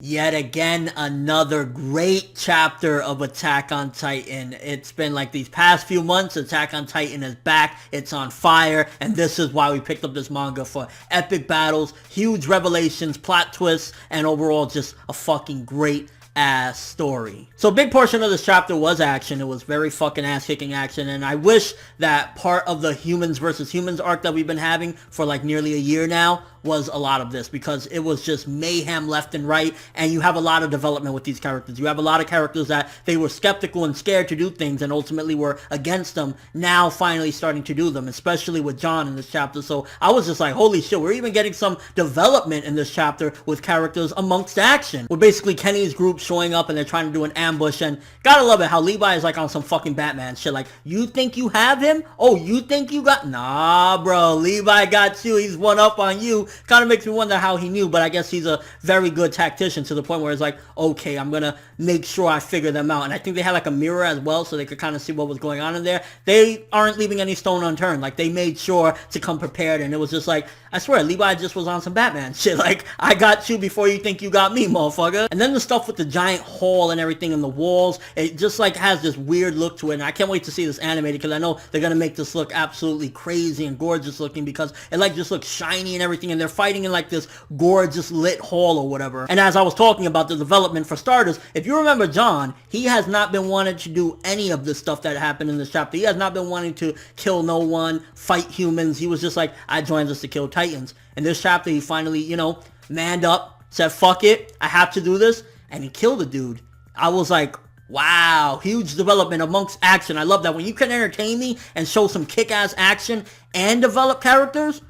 Yet again, another great chapter of Attack on Titan. It's been like these past few months, Attack on Titan is back, it's on fire, and this is why we picked up this manga, for epic battles, huge revelations, plot twists, and overall just a fucking great ass story. So a big portion of this chapter was action. It was very fucking ass-kicking action, and I wish that part of the humans versus humans arc that we've been having for like nearly a year now was a lot of this, because it was just mayhem left and right, and you have a lot of development with these characters. You have a lot of characters that they were skeptical and scared to do things and ultimately were against them, now finally starting to do them, especially with John in this chapter. So I was just like, holy shit, we're even getting some development in this chapter with characters amongst action. With basically Kenny's group showing up and they're trying to do an ambush, and gotta love it how Levi is like on some fucking Batman shit, like, you think you have him? Oh, you think you got... Nah, bro, Levi got you, he's one up on you. Kind of makes me wonder how he knew, but I guess he's a very good tactician to the point where it's like, okay, I'm gonna make sure I figure them out. And I think they had like a mirror as well, so they could kind of see what was going on in there. They aren't leaving any stone unturned. Like, they made sure to come prepared, and it was just like, I swear, Levi just was on some Batman shit. Like, I got you before you think you got me, motherfucker. And then the stuff with the giant hall and everything in the walls, it just like has this weird look to it, and I can't wait to see this animated, because I know they're gonna make this look absolutely crazy and gorgeous looking, because it like just looks shiny and everything, and they're fighting in like this gorgeous lit hall or whatever. And as I was talking about the development, for starters, if you remember John, he has not been wanting to do any of this stuff that happened in this chapter. He has not been wanting to kill no one, fight humans. He was just like, I joined us to kill Titans. In this chapter, he finally, you know, manned up, said, fuck it, I have to do this, and he killed a dude. I was like, wow, huge development amongst action. I love that. When you can entertain me and show some kick-ass action and develop characters,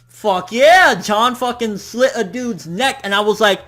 fuck yeah, John fucking slit a dude's neck, and I was like,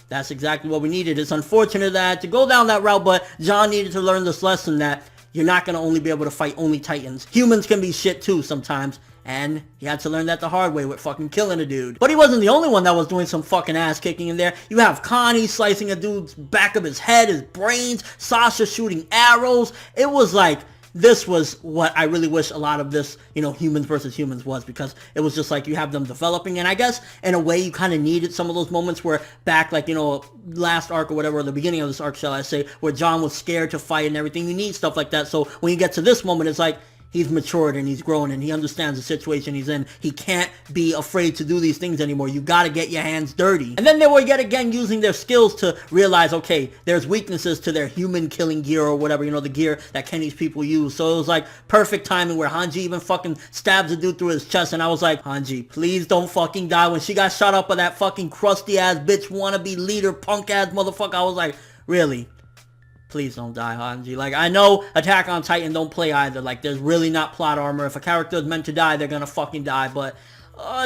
that's exactly what we needed. It's unfortunate that I had to go down that route, but John needed to learn this lesson that you're not going to only be able to fight only Titans. Humans can be shit too sometimes, and he had to learn that the hard way with fucking killing a dude. But he wasn't the only one that was doing some fucking ass kicking in there. You have Connie slicing a dude's back of his head, his brains, Sasha shooting arrows. It was like, this was what I really wish a lot of this, you know, humans versus humans was, because it was just like you have them developing, and I guess in a way you kind of needed some of those moments where back, like, you know, last arc or whatever, or the beginning of this arc, shall I say, where John was scared to fight and everything. You need stuff like that, so when you get to this moment, it's like, he's matured and he's grown and he understands the situation he's in. He can't be afraid to do these things anymore. You gotta get your hands dirty. And then they were yet again using their skills to realize, okay, there's weaknesses to their human killing gear or whatever, you know, the gear that Kenny's people use. So it was like perfect timing where Hanji even fucking stabs a dude through his chest, and I was like, Hanji, please don't fucking die. When she got shot up by that fucking crusty ass bitch wannabe leader punk ass motherfucker, I was like, really? Please don't die, Hanji. Like, I know Attack on Titan don't play either. Like, there's really not plot armor. If a character is meant to die, they're gonna fucking die. But,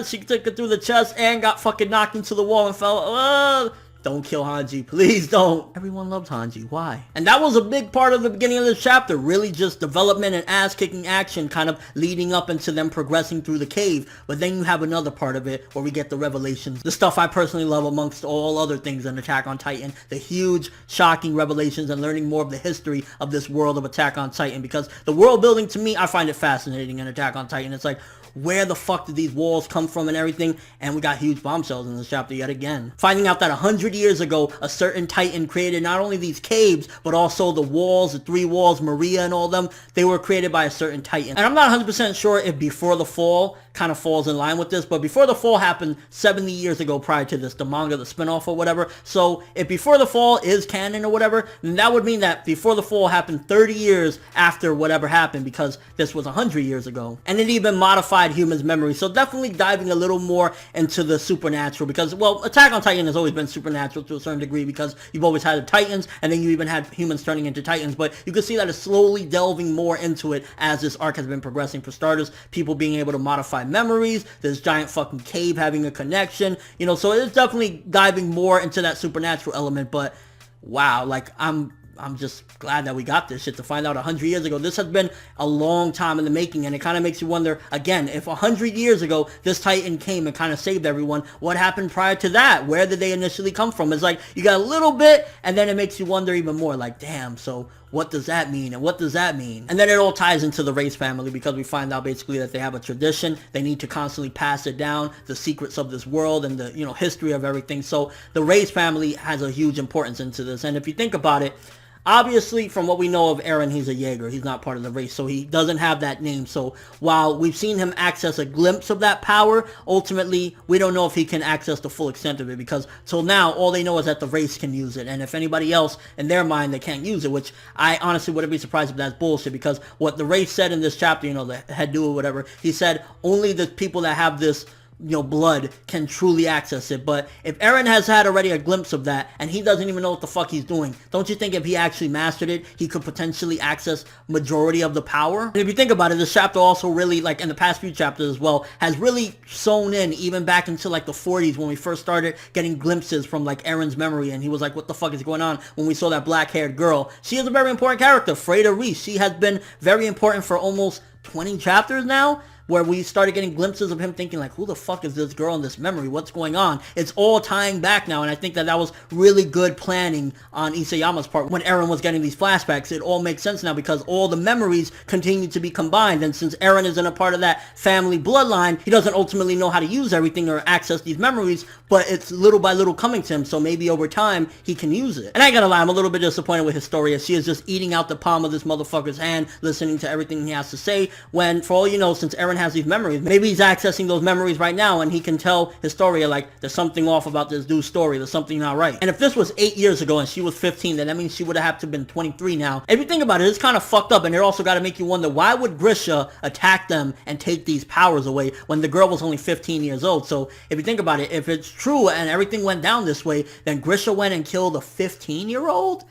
she took it through the chest and got fucking knocked into the wall and fell. Don't kill Hanji. Please don't. Everyone loved Hanji. Why? And that was a big part of the beginning of this chapter. Really just development and ass-kicking action kind of leading up into them progressing through the cave. But then you have another part of it where we get the revelations. The stuff I personally love amongst all other things in Attack on Titan. The huge, shocking revelations and learning more of the history of this world of Attack on Titan. Because the world building, to me, I find it fascinating in Attack on Titan. It's like, where the fuck did these walls come from and everything? And we got huge bombshells in this chapter yet again. Finding out that 100 years ago, a certain Titan created not only these caves, but also the walls, the three walls, Maria and all them, they were created by a certain Titan. And I'm not 100% sure if Before the Fall kind of falls in line with this, but Before the Fall happened 70 years ago prior to this, the manga, the spinoff or whatever. So if Before the Fall is canon or whatever, then that would mean that Before the Fall happened 30 years after whatever happened, because this was 100 years ago. And it even modified humans' memory. So definitely diving a little more into the supernatural, because, well, Attack on Titan has always been supernatural to a certain degree, because you've always had the Titans, and then you even had humans turning into Titans, but you can see that it's slowly delving more into it as this arc has been progressing. For starters, people being able to modify memories, this giant fucking cave having a connection, you know, so it's definitely diving more into that supernatural element. But wow, like, I'm I'm just glad that we got this shit to find out 100 years ago. This has been a long time in the making, and it kind of makes you wonder, again, if 100 years ago this Titan came and kind of saved everyone, what happened prior to that? Where did they initially come from? It's like, you got a little bit, and then it makes you wonder even more, like, damn, so what does that mean? And what does that mean? And then it all ties into the race family, because we find out basically that they have a tradition. They need to constantly pass it down, the secrets of this world and the, history of everything. So the race family has a huge importance into this. And if you think about it, obviously, from what we know of Eren, he's a Jaeger. He's not part of the race, so he doesn't have that name. So while we've seen him access a glimpse of that power, ultimately, we don't know if he can access the full extent of it, because till now, all they know is that the race can use it. And if anybody else, in their mind, they can't use it, which I honestly wouldn't be surprised if that's bullshit, because what the race said in this chapter, the head dude or whatever, he said only the people that have this blood can truly access it. But if Eren has had already a glimpse of that, and he doesn't even know what the fuck he's doing, don't you think if he actually mastered it, he could potentially access majority of the power? And if you think about it, this chapter also really, like in the past few chapters as well, has really sewn in even back into like the 40s when we first started getting glimpses from like Eren's memory, and he was like, what the fuck is going on, when we saw that black-haired girl. She is a very important character, Freda Reese. She has been very important for almost 20 chapters now, where we started getting glimpses of him thinking like, who the fuck is this girl in this memory? What's going on? It's all tying back now, and I think that was really good planning on Isayama's part. When Eren was getting these flashbacks, it all makes sense now, because all the memories continue to be combined, and since Eren isn't a part of that family bloodline, he doesn't ultimately know how to use everything or access these memories, but it's little by little coming to him, so maybe over time, he can use it. And I ain't gonna lie, I'm a little bit disappointed with Historia. She is just eating out the palm of this motherfucker's hand, listening to everything he has to say, when, for all you know, since Eren has these memories, maybe he's accessing those memories right now, and he can tell Historia, like, there's something off about this dude's story, there's something not right. And if this was 8 years ago and she was 15, then that means she would have had to have been 23 now. If you think about it, it's kind of fucked up, and it also got to make you wonder, why would Grisha attack them and take these powers away when the girl was only 15 years old? So if you think about it, if it's true and everything went down this way, then Grisha went and killed a 15-year-old?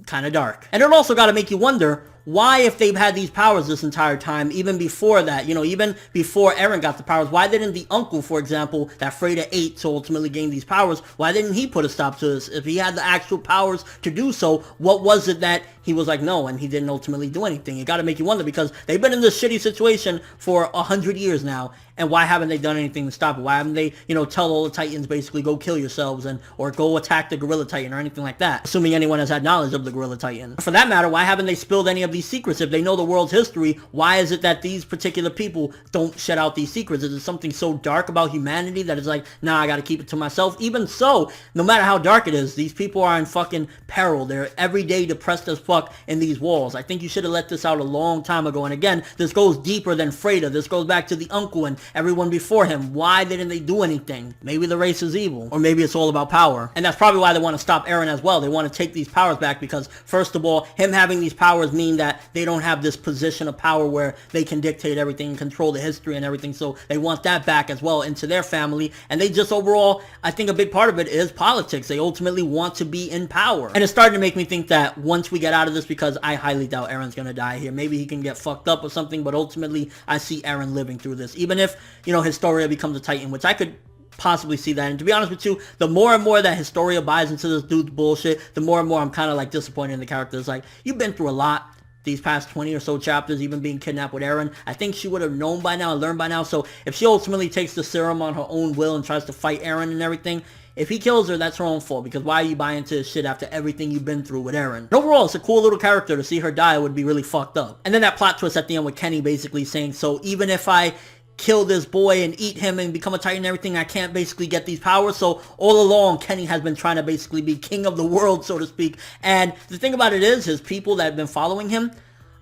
Kind of dark. And it also got to make you wonder, why, if they've had these powers this entire time, even before that, even before Eren got the powers, why didn't the uncle, for example, that Freda ate to ultimately gain these powers, why didn't he put a stop to this? If he had the actual powers to do so, what was it that he was like, no, and he didn't ultimately do anything? It got to make you wonder, because they've been in this shitty situation for 100 years now, and why haven't they done anything to stop it? Why haven't they, tell all the Titans basically go kill yourselves or go attack the Gorilla Titan or anything like that? Assuming anyone has had knowledge of the Gorilla Titan. For that matter, why haven't they spilled any of these secrets? If they know the world's history, why is it that these particular people don't shed out these secrets? Is it something so dark about humanity that it's like, nah, I gotta keep it to myself? Even so, no matter how dark it is, these people are in fucking peril. They're every day depressed as fuck in these walls. I think you should have let this out a long time ago. And again, this goes deeper than Freda. This goes back to the uncle and everyone before him. Why didn't they do anything? Maybe the race is evil, or maybe it's all about power. And that's probably why they want to stop Eren as well. They want to take these powers back, because first of all, him having these powers mean that they don't have this position of power where they can dictate everything and control the history and everything. So they want that back as well into their family. And they just overall, I think a big part of it is politics. They ultimately want to be in power. And it's starting to make me think that once we get out of this, because I highly doubt Eren's gonna die here. Maybe he can get fucked up or something, but ultimately I see Eren living through this. Even if, Historia becomes a Titan, which I could possibly see that. And to be honest with you, the more and more that Historia buys into this dude's bullshit, the more and more I'm kind of like disappointed in the character. It's like, you've been through a lot these past 20 or so chapters, even being kidnapped with Eren. I think she would have known by now and learned by now. So if she ultimately takes the serum on her own will and tries to fight Eren and everything, if he kills her, that's her own fault, because why are you buying into this shit after everything you've been through with Eren? And overall, it's a cool little character. To see her die would be really fucked up. And then that plot twist at the end with Kenny basically saying, so even if I kill this boy and eat him and become a Titan and everything, I can't basically get these powers. So all along, Kenny has been trying to basically be king of the world, so to speak. And the thing about it is, his people that have been following him,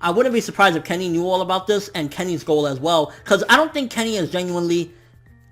I wouldn't be surprised if Kenny knew all about this and Kenny's goal as well, because I don't think Kenny is genuinely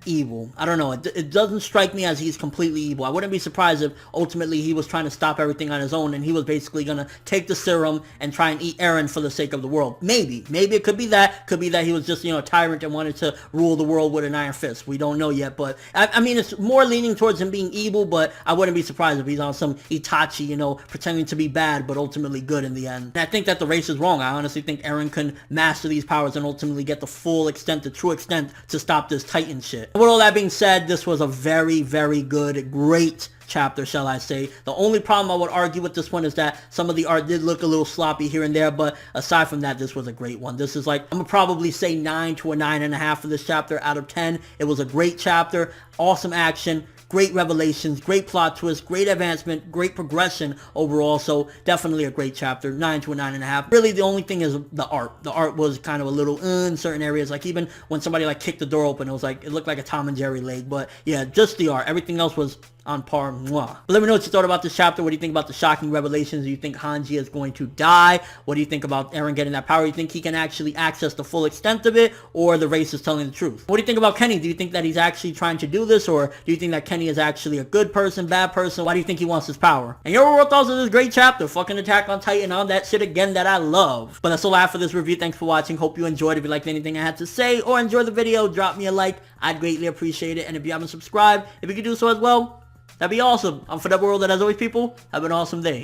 evil. I don't know. It doesn't strike me as he's completely evil. I wouldn't be surprised if ultimately he was trying to stop everything on his own and he was basically going to take the serum and try and eat Eren for the sake of the world. Maybe. Maybe it could be that. Could be that he was just, a tyrant and wanted to rule the world with an iron fist. We don't know yet, but I mean, it's more leaning towards him being evil, but I wouldn't be surprised if he's on some Itachi, pretending to be bad, but ultimately good in the end. And I think that the race is wrong. I honestly think Eren can master these powers and ultimately get the full extent, the true extent to stop this Titan shit. With all that being said, this was a very, very good, great chapter, shall I say. The only problem I would argue with this one is that some of the art did look a little sloppy here and there, but aside from that, this was a great one. This is like, I'm gonna probably say 9 to a 9.5 for this chapter out of 10. It was a great chapter, awesome action, great revelations, great plot twist, great advancement, great progression overall. So definitely a great chapter. 9 to a 9.5. Really, the only thing is the art. The art was kind of a little in certain areas. Like even when somebody like kicked the door open, it looked like a Tom and Jerry leg. But yeah, just the art. Everything else was on par. Mwah. But let me know what you thought about this chapter. What do you think about the shocking revelations? Do you think Hanji is going to die? What do you think about Eren getting that power? Do you think he can actually access the full extent of it, or the race is telling the truth? What do you think about Kenny? Do you think that he's actually trying to do this, or do you think that Kenny is actually a good person, bad person? Why do you think he wants his power? And your overall thoughts on this great chapter, fucking Attack on Titan, all that shit again that I love. But that's all I have for this review. Thanks for watching. Hope you enjoyed. If you liked anything I had to say or enjoyed the video, drop me a like. I'd greatly appreciate it. And if you haven't subscribed, if you could do so as well, that'd be awesome. I'm ForneverWorld, and as always, people, have an awesome day.